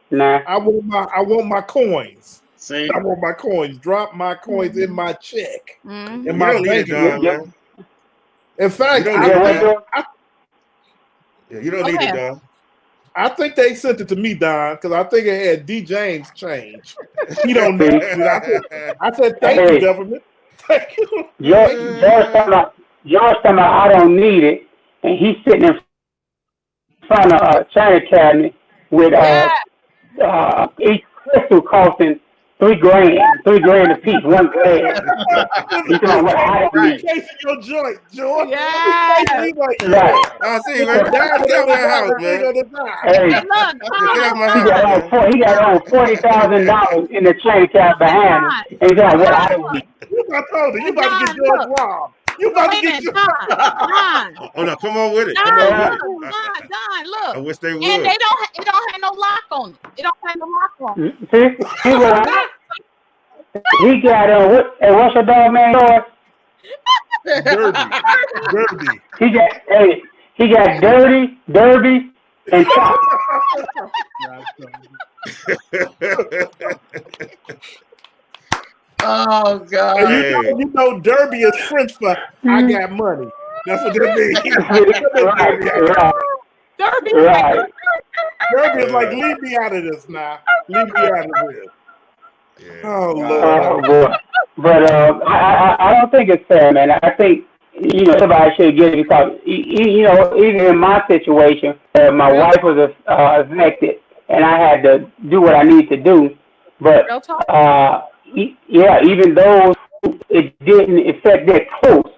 Nah. I want my coins. See? I want my coins. Drop my coins in my check. Mhm. In You my don't need bank it, Don, account. man. In fact, You don't Yeah, need what it, do? Don. Yeah, you don't Go need it, ahead. Don. I think they sent it to me, Don, because I think it had D. James change. He don't need it. I said, thank you, Hey. government. Thank you. George talking about I don't need it, and he's sitting in front of a China cabinet with Yeah. each crystal costing $3 grand a piece, $1 grand. You know what I don't You need. casing your joint, George. Yeah. He's like, Right. Oh, see, man. Get out my house, man. Hey, Hey, look, Get out my he house, man. he got over $40,000 in the China cabinet behind him, and he's like, what I don't need. You about to get Don, George robbed. You about to wait a get minute, George. Don. Oh, no, come on with it. Come on Don, with look, it. Don, I look. wish they would. And it don't have no lock on it. It don't have no lock on it. See what he got what's your dog man yours? Derby. He got Dirty, Derby, and Chop. Oh, God. And you know Derby is French for I got money. That's what that means. Derby. Right. Derby is like, leave me out of this now. Leave me out of this. Yeah. Oh, Oh Lord. boy. But I don't think it's fair, man. I think somebody should get it because even in my situation, my wife was affected, and I had to do what I need to do. But Real talk. even though it didn't affect that close,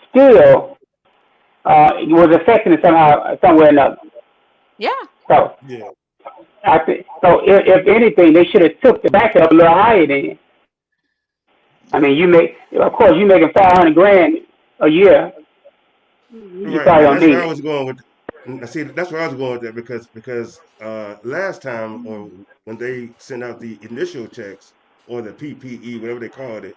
still it was affecting it somehow, somewhere or another. Yeah. So Yeah. I think so. If anything, they should have took the back up a little higher than. I mean, of course, you making $500 grand a year. You Right. probably don't That's need where I it. was going with. See, that's where I was going with that because last time or when they sent out the initial checks or the PPE, whatever they called it,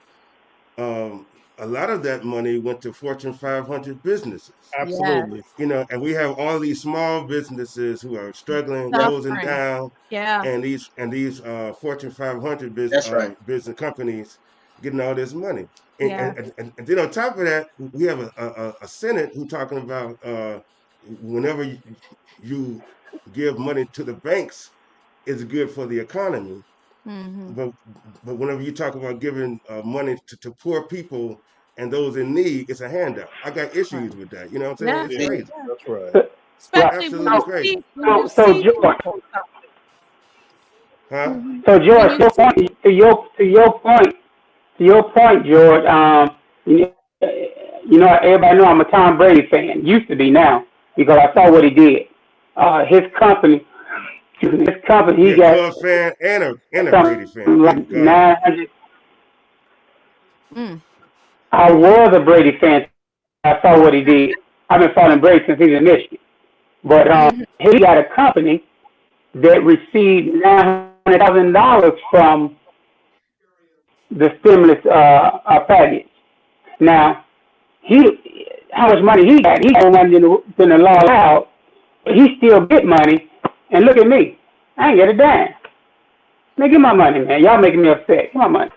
a lot of that money went to Fortune 500 businesses. Absolutely. And we have all these small businesses who are struggling, Suffering. closing down, Yeah. and these Fortune 500 That's right. business companies getting all this money. And, Yeah. and then on top of that, we have a Senate who talking about whenever you give money to the banks, it's good for the economy. Mm-hmm. But whenever you talk about giving money to poor people and those in need, it's a handout. I got issues with that. You know what I'm saying? Yeah. It's crazy. That's right. Especially Absolutely crazy. So George, Huh? Mhm. so George, to your point, George. You know, everybody know I'm a Tom Brady fan. Used to be now because I saw what he did. His company, he got Cubs fan and a Brady fan. something like Good God. 900. Mm. I was a Brady fan. I saw what he did. I've been following Brady since he was in Michigan. But he got a company that received $900,000 from the stimulus package. Now, how much money he got? He got more money than the law allowed, but he still get money. And look at me, I ain't get a dime. Man, give my money, man. Y'all making me upset. Give my money.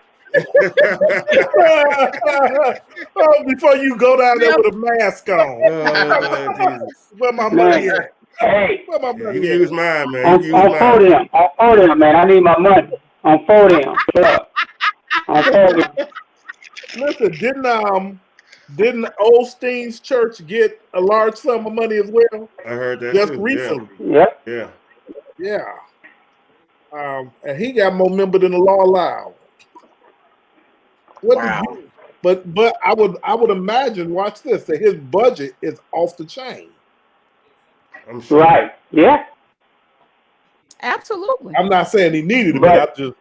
Oh, before you go down there with a mask on. Oh, Jesus. Where my money at? Hey, Where my Yeah, you money can at? use mine, man. You on can use mine. Podium, man. I need my money. On Podium. Shut up. On Podium. Listen, didn't Osteen's church get a large sum of money as well? I heard that Just too. recently. Yep. Yeah. Yeah. And he got more member than the law allowed. What Wow. did you, but I would imagine, watch this, that his budget is off the chain. I'm sure. Right. Yeah. Absolutely. I'm not saying he needed it, But- but I just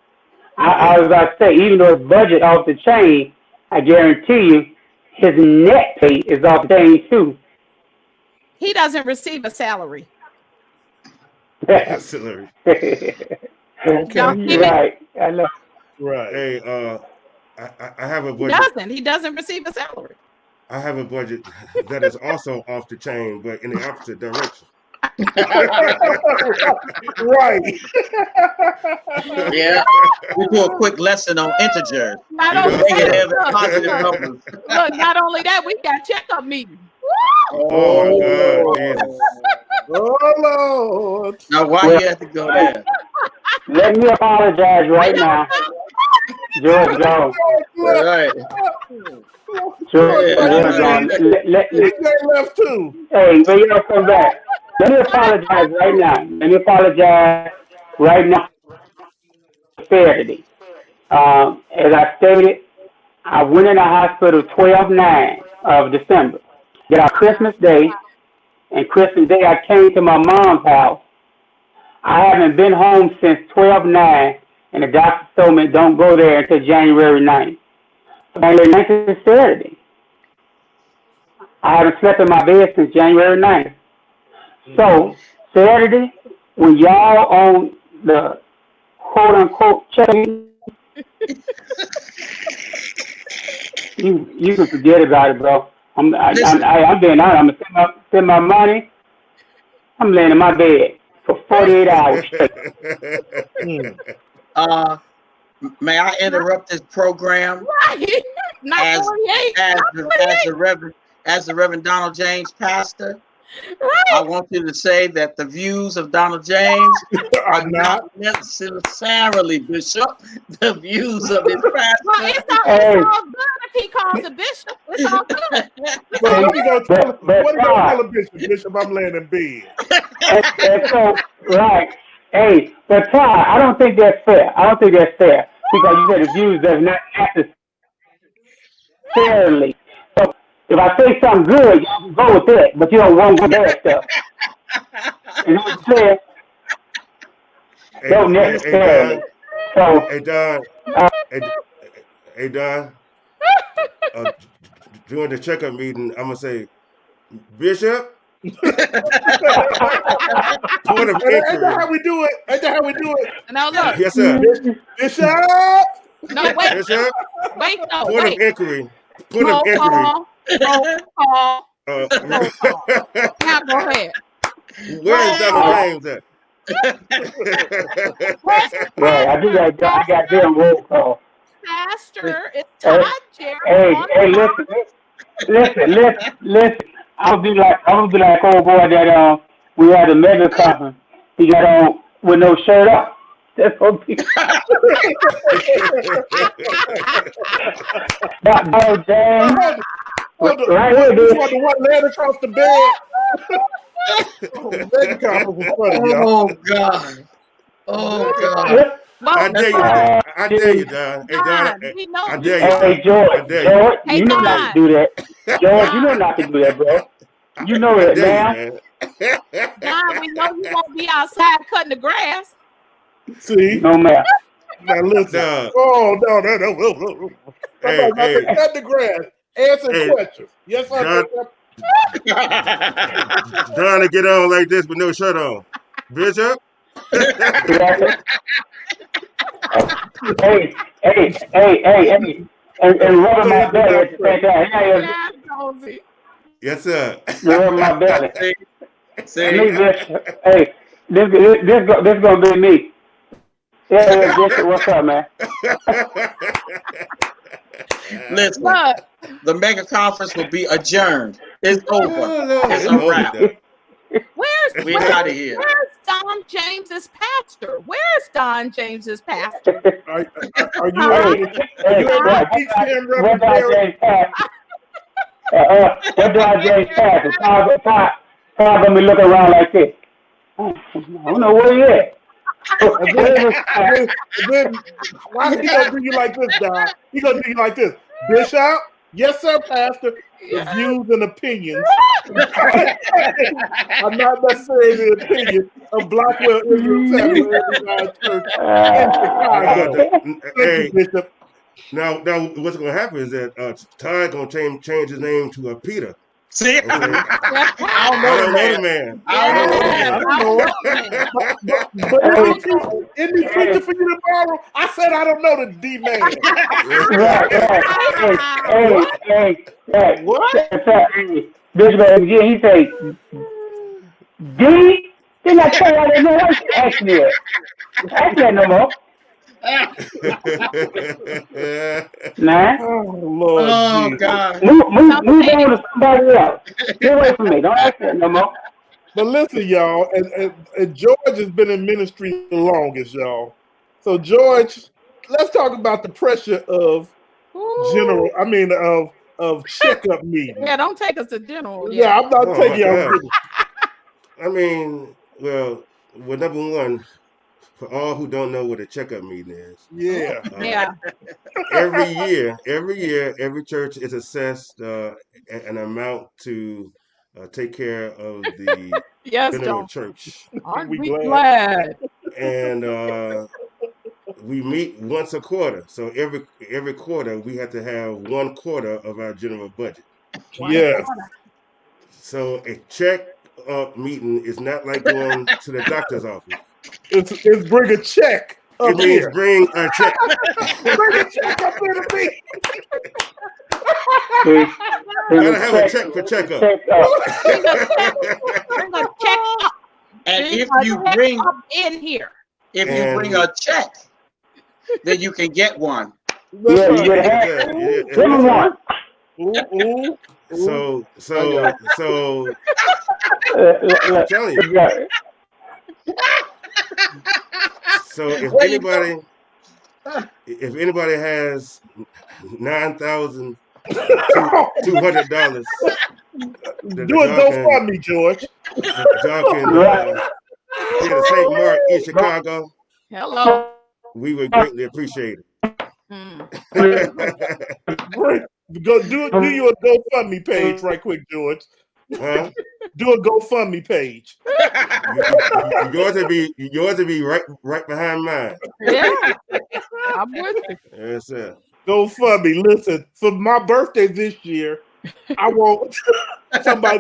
I was about to say, even though his budget off the chain, I guarantee you, his net pay is off the chain too. He doesn't receive a salary. That's hilarious. Right. I know. right. Hey, I have a He budget. doesn't. He doesn't receive a salary. I have a budget that is also off the chain, but in the opposite direction. Right. Yeah. We do a quick lesson on integers. Not You only know- Negative and that, positive numbers. look, not only that, we got checkup meetings. Oh my God, Jesus. Oh Lord. Now, why you have to go there? Let me apologize right now. George, go. All right. George, Yeah. go. DJ left too. Hey, when y'all come back, let me apologize right now. Let me apologize right now for Saturday. As I stated, I went in the hospital 12/9 of December. Get out Christmas Day, and Christmas Day I came to my mom's house. I haven't been home since 12/9, and the doctor told me don't go there until January 9th. January 9th is Saturday. I haven't slept in my bed since January 9th. So, Saturday, when y'all on the quote-unquote check, you can forget about it, bro. I'm being honest. I'm going to spend my money. I'm laying in my bed for 48 hours straight. May I interrupt this program Right. Not as 48. as the Reverend Donald James pastor? Right. I want you to say that the views of Donald James are not necessarily, Bishop, the views of his Well, pastor. it's all good if he calls a bishop. It's all good. So what you gonna tell But what you gonna tell a bishop? Bishop, I'm laying in bed. And so, right. Hey, but Todd, I don't think that's fair. Because you said the views does not necessarily. So if I say something good, y'all can go with it, but you don't want bad stuff. You know what I'm saying? Don't necessarily. So, Hey Don. Hey Don. During the checkup meeting, I'm gonna say, Bishop. Point of Ain't that inquiry. how we do it? Ain't that how we do it? No, look. Yes, sir. Bishop! No, wait. Bishop. Wait, no, Point of wait. inquiry. Point Roll of inquiry. call. Roll call. Now go ahead. Where is Donald James at? right, I got them roll call. Pastor, it's Todd Jerry. Hey, listen. I would be like old boy that we had a mega conference. He got on with no shirt up. That's gonna be Dr. James. Right here, This dude. one, the one laying across the bed. Mega conference was funny, y'all. Oh God. Oh God. I dare you, Don. Hey, Don, we know I you dare you, know. Don. Hey, George, I dare you. George, Hey, you know not to do that. George, you know not to do that, bro. You know I that dare now. you, man. Don, we know you won't be outside cutting the grass. See? No, man. Now listen. Nah. Oh, no. Hey, hey, Cut the grass. Answer Hey, questions. Yes, sir. Don, Don to get on like this with no shirt on. Bishop? Exactly. Hey. And rubbing my belly at the same time. Yeah, Josie. Yes, sir. Rubbing my belly. See? Me, Bishop. Hey, this gonna be me. Yeah, Bishop, what's up, man? Listen, Look, the mega conference will be adjourned. It's over. Oh, It's a over wrap. now. We out of here. where's Don James's pastor? Where's Don James's pastor? Are you Hey, able to teach them, Reverend Barry? What do I James pass? Todd gonna be looking around like this. I don't know where he at. Then why he gonna do you like this, Don? He gonna do you like this. Bishop? Yes, sir, Pastor. The views and opinions are not necessarily the opinion of Blackwell Israel Family Church in Chicago. Thank Hey, you, Bishop. now, what's going to happen is that Todd going to change his name to Peter. See? Okay? I don't I know don't the know man. the man. I don't know the man. But isn't he preaching for you tomorrow? I said I don't know the D man. Right. What? Bishop again, he say, D? Didn't I tell you I didn't know what you asked me? Ask that no more. Nah. Oh, Lord. Oh Jesus. God. Move on to somebody else. Get away from me. Don't ask that no more. But listen, y'all, and George has been in ministry the longest, y'all. So George, let's talk about the pressure of of checkup meetings. Yeah, don't take us to general. Yeah, I'm not taking y'all. I mean, well, number one, for all who don't know what a checkup meeting is. Yeah. Every year, every church is assessed an amount to take care of the general church. Aren't we glad? And we meet once a quarter. So every quarter, we have to have 1/4 of our general budget. Yes. So a check-up meeting is not like going to the doctor's office. It's bring a check. It means bring a check. Bring a check up here to me. Gotta have a check for checkup. Bring a check up. And if you bring in here, if you bring a check, then you can get one. Yeah, you get one. So I'm telling you. So if anybody has $9,200, do a GoFundMe, George. Y'all can get a St. Mark in Chicago. Hello. We would greatly appreciate it. Do you a GoFundMe page right quick, George. Huh? Do a GoFundMe page. Yours would be right behind mine. Yeah, I'm with you. Yes, sir. GoFundMe. Listen, for my birthday this year, I want somebody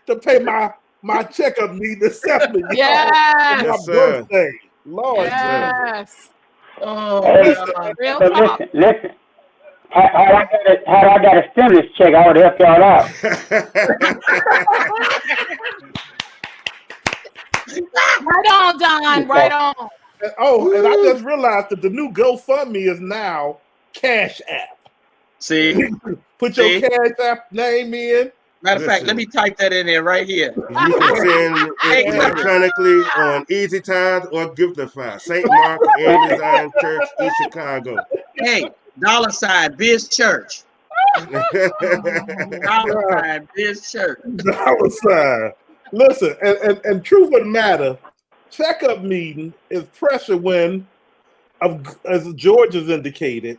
to pay my checkup need assessment. Yes. My birthday. Lord. Yes. Oh, real talk. Listen. Had I got a stimulus check, I would help y'all out. Right on, Don. Right on. And I just realized that the new GoFundMe is now Cash App. See? Put your Cash App name in, Matter of fact, let me type that in there right here. You can send it electronically on Easy Tithe or Givetify. St. Mark and Zion Church, East Chicago. Hey, $ Biz Church. $ Biz Church. $. Listen, and truth of the matter, checkup meeting is pressure when, as George has indicated,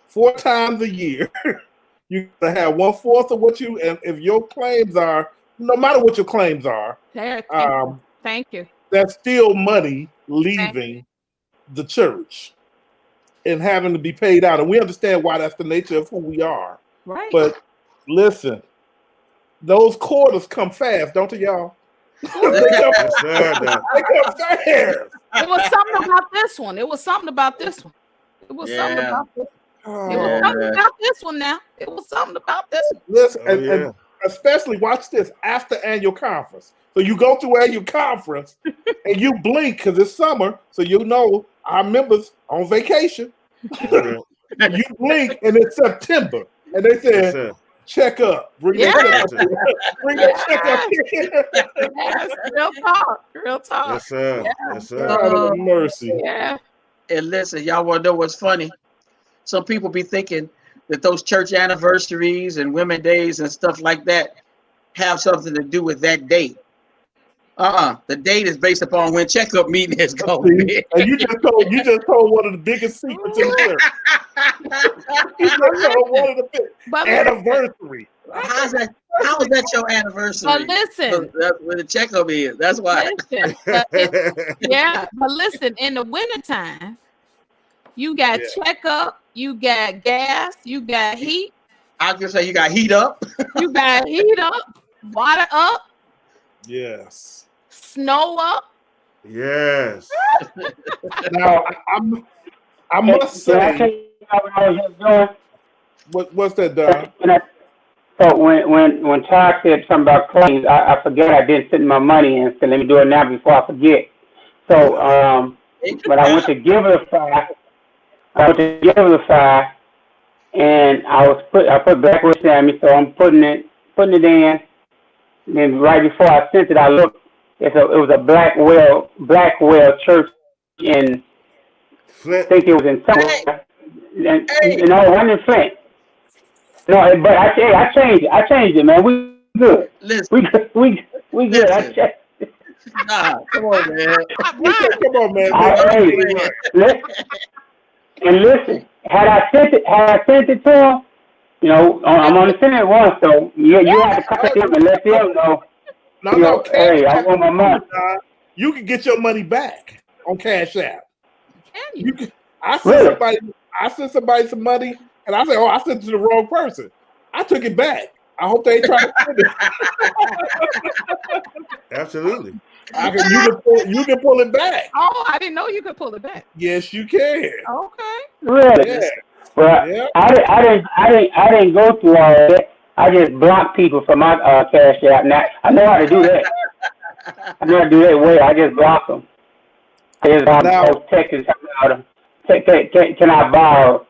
4 times a year. You have 1/4 of what you, and if your claims are, no matter what your claims are, thank you. That's still money leaving the church and having to be paid out. And we understand why that's the nature of who we are. Right. But listen, those quarters come fast, don't they, y'all? They come fast. It was something about this one. It was something about this one. It was something about this one. It was something about this one now. It was something about this one. Listen, and especially watch this after annual conference. So you go through annual conference and you blink because it's summer, so you know our members on vacation. You blink and it's September, and they said, check up. Bring that check up. Bring that check up here. Yes, real talk. Real talk. Yes, sir. Yeah. Yes, sir. God have mercy. Yeah. And listen, y'all want to know what's funny? Some people be thinking that those church anniversaries and women days and stuff like that have something to do with that date. The date is based upon when checkup meeting is going. And you just told one of the biggest secrets in the church. You just told one of the big anniversary. How is that your anniversary? But listen, that's where the checkup is. That's why. Listen, but listen, in the wintertime, you got checkup, you got gas, you got heat. I was gonna say you got heat up. You got heat up, water up. Yes. Snow up. Yes. Now I must say, what's that, Don? So when Todd said something about claims, I forget I didn't send my money in, so let me do it now before I forget. So but I went to Givetify. And I put Blackwood Sammy, so I'm putting it in. And then right before I sent it, I looked. It was a Blackwell church in Flint. I think it was in somewhere. No, it wasn't in Flint. No, but I changed it. I changed it, man. We good. Listen. We good. I changed it. Nah, come on, man. Come on, man. Listen, had I sent it to him, you know, I'm only sending it once, so you have to contact him and let them know. No, hey, I want my money. You can get your money back on Cash App. Can you? I sent somebody some money, and I said, "Oh, I sent it to the wrong person." I took it back. I hope they ain't trying to send it. Absolutely. You can pull it back. Oh, I didn't know you could pull it back. Yes, you can. Okay. Really? Yeah. Well, I didn't go through all that. I just blocked people from my Cash App. Now I know how to do that. I know how to do that way. I just block them. I just text them. Can I borrow?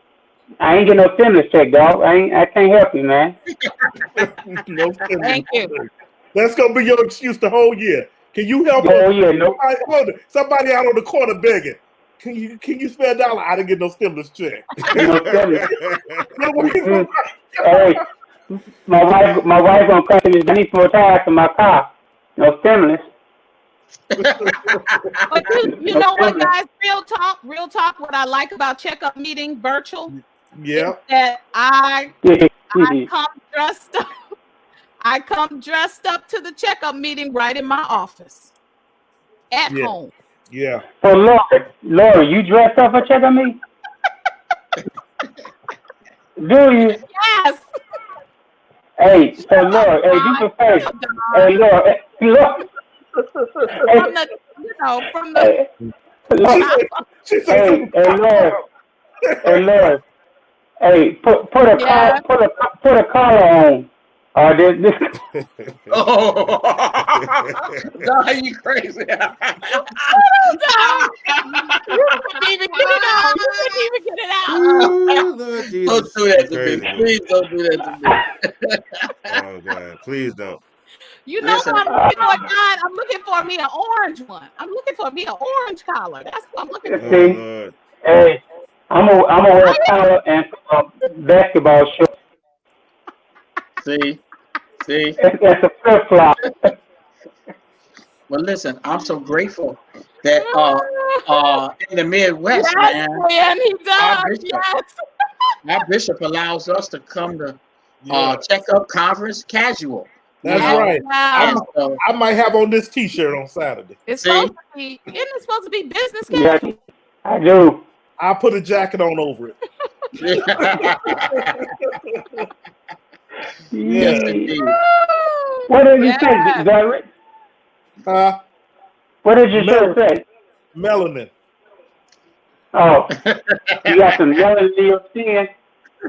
I ain't getting no stimulus check, dog. I can't help you, man. No Thank you. That's gonna be your excuse the whole year. Can you help? Oh yeah, no. Somebody out on the corner begging. Can you spare $1? I didn't get no stimulus check. No stimulus. Hey, my wife gonna come to me. I need some more tires for my car. No stimulus. But you know what, guys? Real talk. What I like about checkup meeting virtual, is that I come dressed up. I come dressed up to the checkup meeting right in my office at home. Yeah. So Lord, you dressed up for checkup meeting? Do you? Yes. Hey, so Lord, hey, you prefer? Hey, Lord. From the Hey, Lord. Hey, put a collar on. This. Oh, no, you crazy. You couldn't even get it out. You couldn't even get it out. Ooh, Lord Jesus. Don't do that to Crazy, me. man. Please don't do that to me. Oh God, please don't. You know Listen. what I'm looking for, John? I'm looking for me an orange one. I'm looking for me an orange collar. That's what I'm looking Oh for. See? Lord. Hey, I'm gonna wear a collar and basketball shorts. See? That's a flip flop. Well, listen, I'm so grateful that in the Midwest, Yes, man, he does. bishop. Yes. our bishop allows us to come to Yeah, check-up conference casual. that's know? right. Wow. So, I might have on this T-shirt on Saturday. It's See? supposed to be. Isn't it supposed to be business Yes, casual? I do. I'll put a jacket on over it. yes, Yeah. indeed. What did you Yeah. say, Derek? What did your shirt say? Melanin. Oh, you got some yellow in your skin.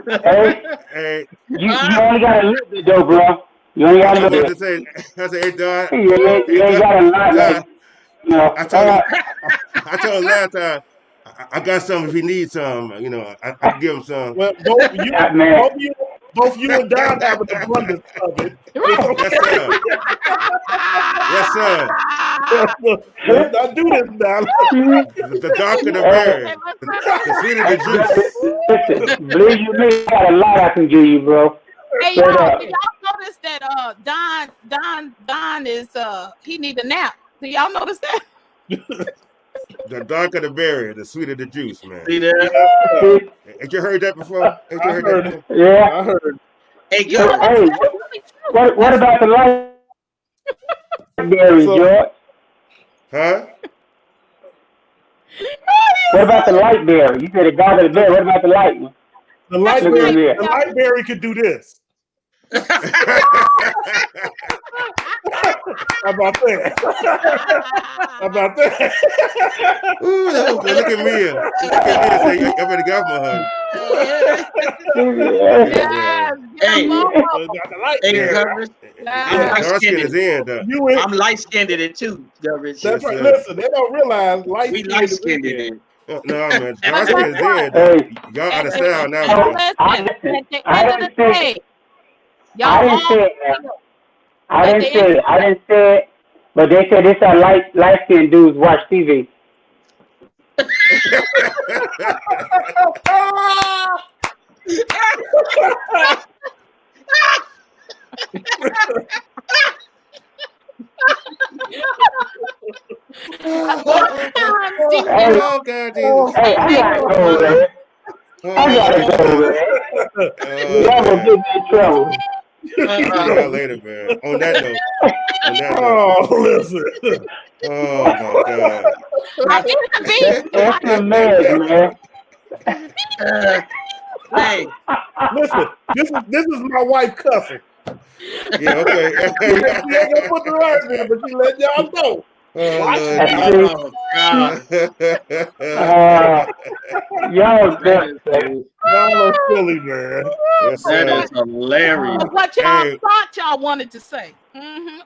Hey, Hey, you only got a little bit though, bro. You only got a I was little about bit. to say, I said, hey, Don. You ain't got a lot. Like, you know. I told him last time, I got some if he needs some. You know, I can give him some. Well, Man. both you and Don have an abundance of it. Yes, sir. Yes, sir. Let's not do this now. The darker the berry, the sweeter the juice. Listen, believe you me, I got a lot I can give you, bro. Hey Straight y'all, up. do y'all notice that Don is he need a nap? Do y'all notice that? The darker the berry, the sweeter the juice, man. See there? See? Ain't you heard that before? Ain't you heard that heard before? Yeah. I heard. Hey, So, good. hey, what about the light berry, So- George? Huh? What about the light berry? You said the dog of the berry. What about the light one? The lightberry could do this. How about that? How about that? Ooh, look at me. Look at me and say, I better get off my honey. Yes, Hey. The lightberry. Coverage. Dark skin is in, though. I'm light-skinned in it too, Coverage. That's right. sir. Listen, they don't realize light We skin light-skinned in it. No, man. Dark skin is in, though. Hey. Y'all out of style now. And man. listen, I at the I end of the didn't day, say y'all I didn't say it. all I didn't say it. But they said this how light skinned dudes watch TV. Oh, God, Jesus. Hey, I gotta go, man. I gotta go, man. Y'all gonna get me in trouble. See y'all later, man. On that note. Oh, listen. Oh, my God. That's the man. Hey, Listen, this is my wife cussing. Yeah, okay. She ain't gonna put the words in, but she let y'all know. oh, God. Y'all That good. Y'all are silly, man. Yes, that sir. is hilarious. what y'all Hey. thought y'all wanted to say. I'm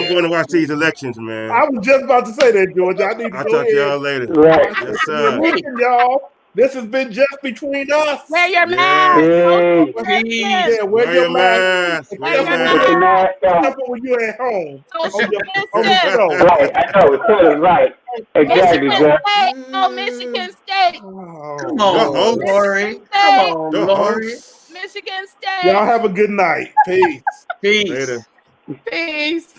going to watch these elections, man. I was just about to say that, George. I need to I'll go talk to ahead. y'all later. Right. Yes, sir. Listen, y'all. This has been just between us. Wear your Yeah. mask. Hey. Yeah, wear Wear your mask. Wear Wear your your Put mask. your mask on. Except for when you're at home. Social On the distance. show. Right, I know, totally right. Exactly, Michigan bro. State. Oh, Michigan State. Oh, Come The on, host. Lori. Come on, The Lori. host. Michigan State. y'all have a good night. Peace. Peace. Later. Peace.